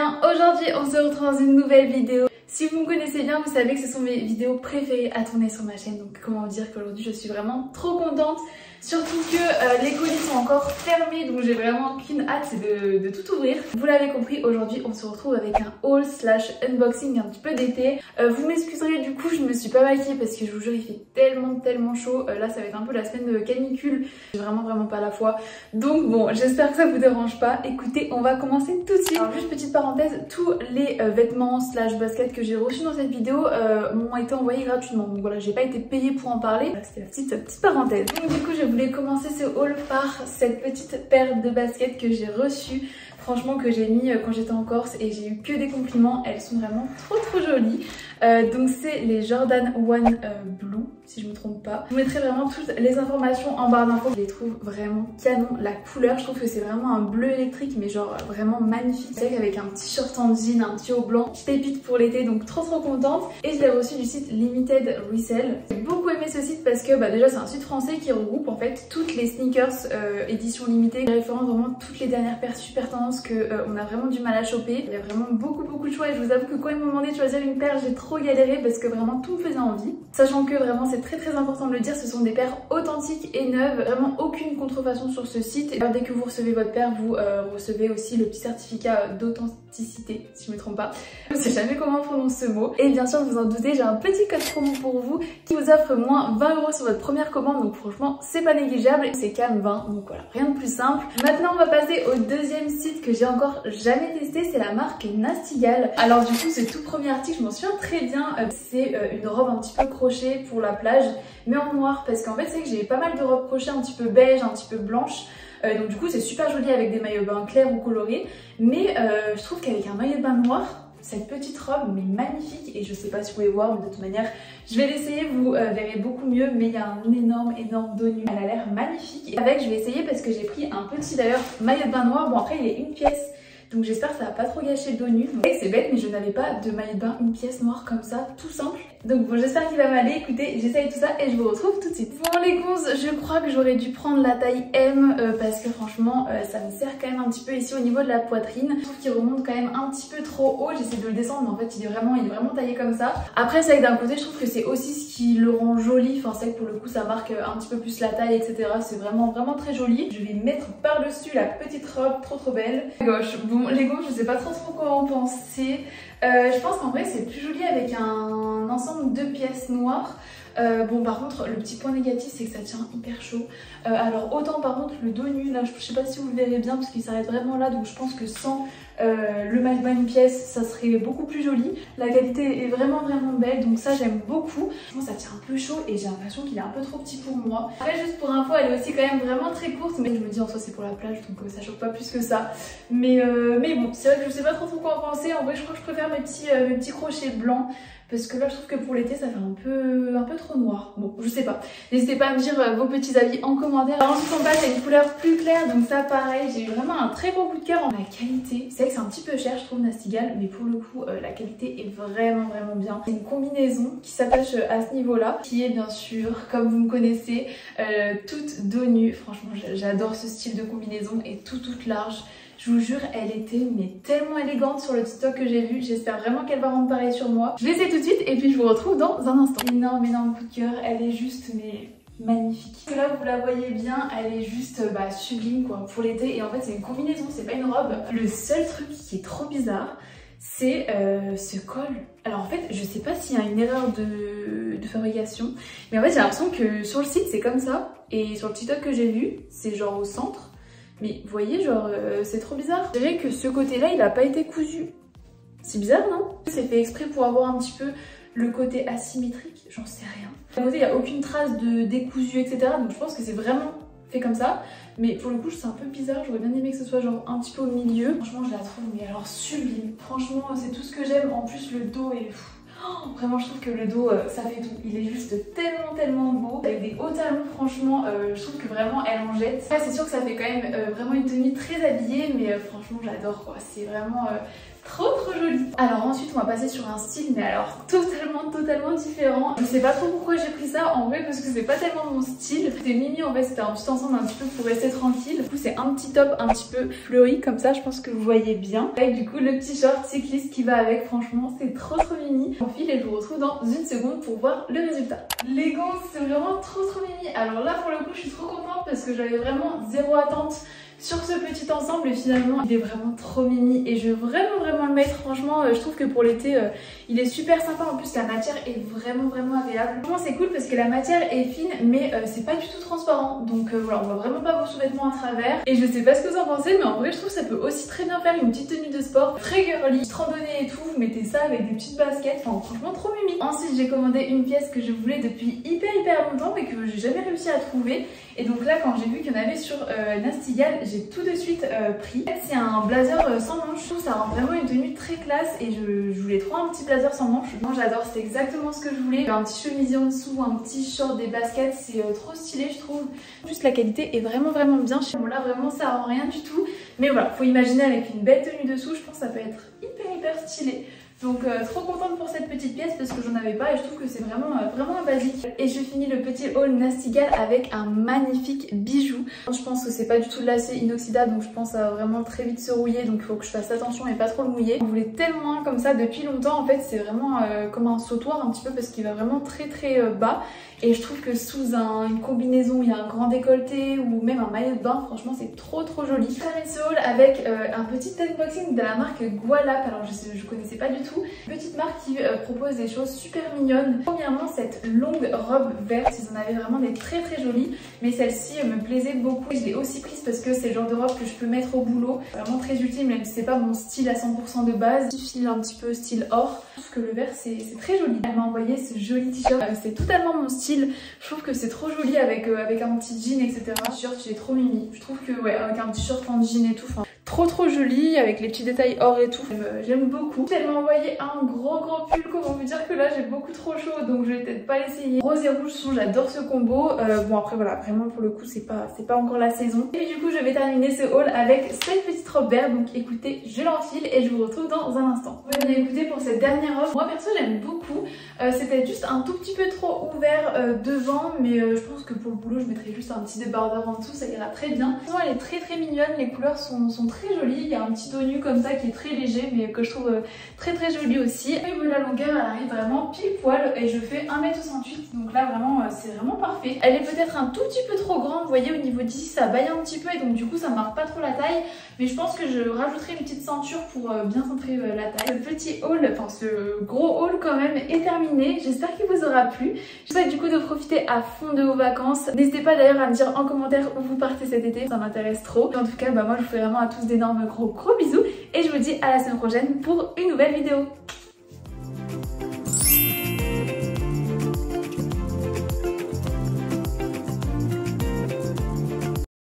bien, aujourd'hui on se retrouve dans une nouvelle vidéo. Si vous me connaissez bien, vous savez que ce sont mes vidéos préférées à tourner sur ma chaîne. Donc comment vous dire qu'aujourd'hui je suis vraiment trop contente. Surtout que les colis sont encore fermés, donc j'ai vraiment qu'une hâte, c'est de tout ouvrir. Vous l'avez compris, aujourd'hui on se retrouve avec un haul slash unboxing un petit peu d'été. Vous m'excuserez, du coup je me suis pas maquillée parce que je vous jure il fait tellement chaud. Là ça va être un peu la semaine de canicule, j'ai vraiment pas la foi. Donc bon, j'espère que ça vous dérange pas. Écoutez, on va commencer tout de suite. Alors juste petite parenthèse, tous les vêtements slash baskets que j'ai reçus dans cette vidéo m'ont été envoyés gratuitement. Donc voilà, j'ai pas été payée pour en parler. C'était la petite parenthèse. Donc du coup je voulais commencer ce haul par cette petite paire de baskets que j'ai reçue. Franchement que j'ai mis quand j'étais en Corse et j'ai eu que des compliments. Elles sont vraiment trop jolies. Donc c'est les Jordan 1 Blue si je me trompe pas. Je vous mettrai vraiment toutes les informations en barre d'infos. Je les trouve vraiment canon. La couleur, je trouve que c'est vraiment un bleu électrique mais genre vraiment magnifique. C'est avec un petit short en jean, un petit haut blanc, pépite pour l'été, donc trop contente. Et je l'ai reçu du site Limited Resell. J'ai beaucoup aimé ce site parce que déjà c'est un site français qui regroupe en fait toutes les sneakers édition limitée. Il référence vraiment toutes les dernières paires super tendances que on a vraiment du mal à choper. Il y a vraiment beaucoup de choix et je vous avoue que quand ils m'ont demandé de choisir une paire, j'ai trop galéré parce que vraiment tout me faisait envie. Sachant que vraiment c'est très important de le dire, ce sont des paires authentiques et neuves, vraiment aucune contrefaçon sur ce site. Et dès que vous recevez votre paire, vous recevez aussi le petit certificat d'authenticité, si je me trompe pas. Je ne sais jamais comment on prononce ce mot. Et bien sûr, vous en doutez, j'ai un petit code promo pour vous qui vous offre moins 20 € sur votre première commande. Donc franchement, c'est pas négligeable. C'est CAM 20, donc voilà, rien de plus simple. Maintenant, on va passer au deuxième site que j'ai encore jamais testé, c'est la marque Nasty Gal. Alors du coup, ce tout premier article, je m'en souviens très bien. C'est une robe un petit peu crochet pour la plage, mais en noir, parce qu'en fait, c'est que j'ai pas mal de robes crochet un petit peu beige, un petit peu blanche. Donc du coup, c'est super joli avec des maillots de bain clairs ou colorés. Mais je trouve qu'avec un maillot de bain noir, cette petite robe mais magnifique, et je sais pas si vous pouvez voir, mais de toute manière je vais l'essayer, vous verrez beaucoup mieux. Mais il y a un énorme dos nu, elle a l'air magnifique. Et avec, je vais essayer parce que j'ai pris un petit d'ailleurs maillot de bain noir. Bon après il est une pièce, donc j'espère que ça va pas trop gâcher le dos nu. C'est bête, mais je n'avais pas de maillot de bain une pièce noire comme ça, tout simple. Donc bon, j'espère qu'il va m'aller. Écoutez, j'essaye tout ça et je vous retrouve tout de suite. Bon les gonzes, je crois que j'aurais dû prendre la taille M parce que franchement ça me serre quand même un petit peu ici au niveau de la poitrine. Je trouve qu'il remonte quand même un petit peu trop haut. J'essaie de le descendre mais en fait il est vraiment taillé comme ça. Après c'est vrai que d'un côté je trouve que c'est aussi ce qui le rend joli. Enfin c'est vrai que pour le coup ça marque un petit peu plus la taille, etc. C'est vraiment très joli. Je vais mettre par dessus la petite robe trop belle. À gauche. Bon les gonzes, je sais pas trop quoi en penser. Je pense qu'en vrai c'est plus joli avec un ensemble de pièces noires. Bon par contre le petit point négatif c'est que ça tient hyper chaud. Alors autant par contre le dos nu là, je sais pas si vous le verrez bien parce qu'il s'arrête vraiment là, donc je pense que sans le maillot de bain une pièce ça serait beaucoup plus joli. La qualité est vraiment belle, donc ça j'aime beaucoup. Franchement ça tient un peu chaud et j'ai l'impression qu'il est un peu trop petit pour moi. Après juste pour info, elle est aussi quand même vraiment très courte, mais je me dis en soi c'est pour la plage donc ça choque pas plus que ça. Mais bon, c'est vrai que je sais pas trop quoi en penser. En vrai je crois que je préfère mes petits crochets blancs. Parce que là je trouve que pour l'été ça fait un peu trop noir. Bon je sais pas. N'hésitez pas à me dire vos petits avis en commentaire. Ensuite on passe à une couleur plus claire. Donc ça pareil, j'ai eu vraiment un très gros coup de cœur en la qualité. C'est vrai que c'est un petit peu cher je trouve Nasty Gal, mais pour le coup la qualité est vraiment bien. C'est une combinaison qui s'attache à ce niveau là, qui est bien sûr comme vous me connaissez toute dos nu. Franchement j'adore ce style de combinaison et toute large. Je vous jure, elle était mais tellement élégante sur le TikTok que j'ai vu. J'espère vraiment qu'elle va rendre pareil sur moi. Je l'essaie tout de suite et puis je vous retrouve dans un instant. Énorme coup de cœur. Elle est juste mais magnifique. Là vous la voyez bien, elle est juste sublime quoi pour l'été. Et en fait c'est une combinaison, c'est pas une robe. Le seul truc qui est trop bizarre, c'est ce col. Alors en fait je sais pas s'il y a une erreur de fabrication, mais en fait j'ai l'impression que sur le site c'est comme ça et sur le TikTok que j'ai vu c'est genre au centre. Mais vous voyez, genre, c'est trop bizarre. Je dirais que ce côté-là, il a pas été cousu. C'est bizarre, non? C'est fait exprès pour avoir un petit peu le côté asymétrique, j'en sais rien. À côté, il n'y a aucune trace de décousu, etc. Donc je pense que c'est vraiment fait comme ça. Mais pour le coup, c'est un peu bizarre. J'aurais bien aimé que ce soit genre un petit peu au milieu. Franchement, je la trouve, mais alors sublime. Franchement, c'est tout ce que j'aime. En plus, le dos est fou. Oh, vraiment je trouve que le dos ça fait tout, il est juste tellement beau avec des hauts talons. Franchement je trouve que vraiment elle en jette. C'est sûr que ça fait quand même vraiment une tenue très habillée, mais franchement j'adore quoi, c'est vraiment trop joli. Alors ensuite on va passer sur un style mais alors totalement différent. Je sais pas trop pourquoi j'ai pris ça en vrai parce que c'est pas tellement mon style. C'était Mimi en fait, c'était un petit ensemble un petit peu pour rester tranquille. Du coup c'est un petit top un petit peu fleuri comme ça, je pense que vous voyez bien. Avec du coup le petit short cycliste qui va avec, franchement c'est trop Mimi. J'enfile et je vous retrouve dans une seconde pour voir le résultat. Les gants c'est vraiment trop Mimi. Alors là pour le coup je suis trop contente parce que j'avais vraiment zéro attente sur ce petit ensemble et finalement il est vraiment trop mimi et je veux vraiment le mettre. Franchement je trouve que pour l'été il est super sympa, en plus la matière est vraiment agréable. Franchement c'est cool parce que la matière est fine mais c'est pas du tout transparent, donc voilà, on voit vraiment pas vos sous-vêtements à travers et je sais pas ce que vous en pensez mais en vrai je trouve que ça peut aussi très bien faire une petite tenue de sport très girly, petite randonnée et tout. Vous mettez ça avec des petites baskets, enfin franchement trop mimi. Ensuite j'ai commandé une pièce que je voulais depuis hyper longtemps mais que j'ai jamais réussi à trouver et donc là quand j'ai vu qu'il y en avait sur Nastigal, j'ai tout de suite pris. C'est un blazer sans manches, je trouve ça rend vraiment une tenue très classe et je voulais trop un petit blazer sans manches. Moi j'adore, c'est exactement ce que je voulais. Un petit chemisier en dessous, un petit short, des baskets, c'est trop stylé je trouve. Juste la qualité est vraiment bien. Bon là vraiment ça rend rien du tout, mais voilà, faut imaginer avec une belle tenue dessous, je pense que ça peut être hyper stylé. Donc trop contente pour cette petite pièce parce que j'en avais pas et je trouve que c'est vraiment un basique. Et je finis le petit haul Nastigal avec un magnifique bijou. Je pense que c'est pas du tout de l'acier inoxydable, donc je pense que ça va vraiment très vite se rouiller, donc il faut que je fasse attention et pas trop le mouiller. Je voulais tellement comme ça depuis longtemps, en fait c'est vraiment comme un sautoir un petit peu parce qu'il va vraiment très bas. Et je trouve que sous une combinaison où il y a un grand décolleté ou même un maillot de bain, franchement c'est trop joli. Je termine ce haul avec un petit unboxing de la marque Gualap. Alors je connaissais pas du tout. Petite marque qui propose des choses super mignonnes. Premièrement cette longue robe verte, ils en avaient vraiment des très jolies. Mais celle-ci me plaisait beaucoup. Je l'ai aussi prise parce que c'est le genre de robe que je peux mettre au boulot. Vraiment très utile même si c'est pas mon style à 100% de base. Petit fil un petit peu style or. Je trouve que le vert c'est très joli. Elle m'a envoyé ce joli t-shirt. C'est totalement mon style. Je trouve que c'est trop joli avec un petit jean etc. Le t-shirt il est trop mimi. Je trouve que ouais, avec un petit short en jean et tout, enfin, trop joli avec les petits détails or et tout. J'aime beaucoup. Elle m'a envoyé un gros pull. Comment vous dire que là j'ai beaucoup trop chaud donc je vais peut-être pas l'essayer. Rose et rouge, j'adore ce combo. Bon après voilà, vraiment pour le coup c'est pas encore la saison. Et du coup je vais terminer ce haul avec cette petite robe verte. Donc écoutez, je l'enfile et je vous retrouve dans un instant. Ouais, bien écoutez, pour cette dernière robe, moi perso j'aime beaucoup. C'était juste un tout petit peu trop ouvert devant, mais je pense que pour le boulot je mettrai juste un petit débardeur en dessous, ça ira très bien. Sinon elle est très mignonne, les couleurs sont très jolies. Il y a un petit dos nu comme ça qui est très léger mais que je trouve très joli aussi. Au niveau de la longueur elle arrive vraiment pile poil et je fais 1m68, donc là vraiment c'est vraiment parfait. Elle est peut-être un tout petit peu trop grande, vous voyez au niveau d'ici ça baille un petit peu et donc du coup ça marque pas trop la taille, mais je pense que je rajouterai une petite ceinture pour bien centrer la taille. Le petit haul, enfin ce gros haul quand même est terminé, j'espère qu'il vous aura plu. Je vous souhaite du coup de profiter à fond de vos vacances. N'hésitez pas d'ailleurs à me dire en commentaire où vous partez cet été, ça m'intéresse trop. En tout cas moi je vous fais vraiment à tous d'énormes gros bisous et je vous dis à la semaine prochaine pour une nouvelle vidéo.